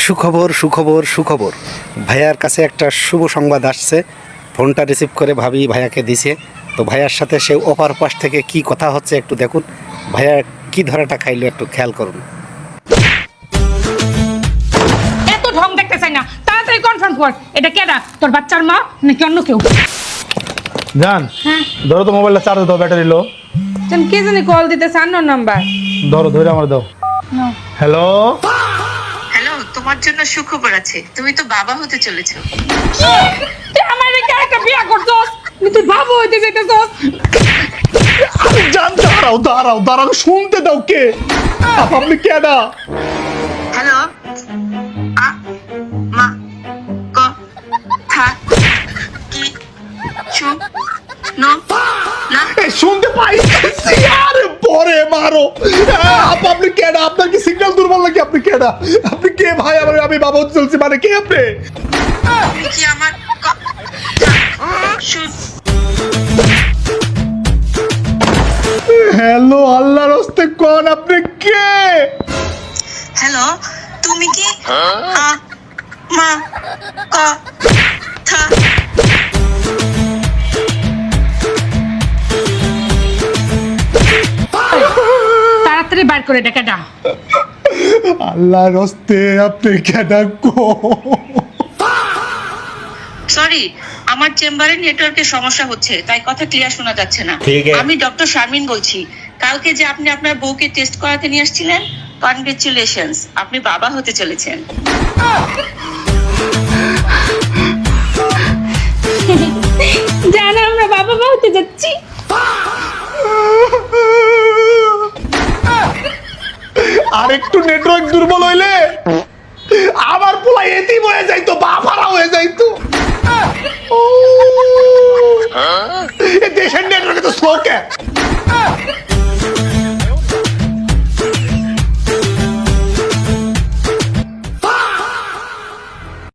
সুখবর সুখবর সুখবর, ভাইয়ার কাছে একটা শুভ সংবাদ আসছে। ফোনটা রিসিভ করে ভাবি ভাইয়াকে দিছে। তো ভাইয়ার সাথে সে অপার পাশ থেকে কি কথা হচ্ছে একটু দেখুন। ভাইয়া কি ধরাটা খাইলো একটু খেয়াল করুন। এত ঢং দেখতে চাই না, তাড়াতাড়ি কনফার্ম কর এটা কেডা, তোর বাচ্চার মা নাকি অন্য কেউ? জান হ্যাঁ ধরো তো মোবাইলটা চার্জ দাও, ব্যাটারি লো। তুমি কে জানি কল দিতেছ, আননোন নাম্বার। ধরো ধরে আমার দাও। হ্যালো, হ্যালো, তোমার জন্য সুখবর আছে, তুমি তো বাবা হতে চলেছো। তুই আমার রেখে একটা বিয়া করছস, তুই বাবু হইতে যাইতেছস। জান দাঁড়াও দাঁড়াও দাঁড়াও, শুনতে দাও। কে আপনি? কেডা? হ্যালো, আ মা ক থা কি ছু নো না। শুনতে পাইছি। আরে পরে মারো। আপনি কেডা? আপনার কি সিগন্যাল দুর্বল নাকি? আপনি কেডা? আপনি কে ভাই? আমি বাবা হতে চলছি মানে কে আপনি? তুমি কি আমার ক থা শু? হ্যালো, আল্লাহর হস্তে কোন আপনি কে? হ্যালো, তুমি কি আ মা ক থা? তাড়াতাড়ি বার করে এটা কেডা। আল্লাহর হস্তে আপনি কেডা কো? সরি, আমার চেম্বারে নেটওয়ার্কের সমস্যা হচ্ছে, তাই কথা ক্লিয়ার শোনা যাচ্ছে না। আমি ডক্টর শারমিন বলছি। কালকে যে আপনি আপনার বউকে টেস্ট করাতে নিয়ে আসছিলেন, কনগ্রেচুলেশনস, আপনি বাবা হতে চলেছেন। জানা আমরা বাবা মা হতে যাচ্ছি। আর একটু নেটওয়ার্ক দুর্বল হইলে আমার পোলা এতিম হয়ে যাইতো, বাবারা হয়ে যাইতো।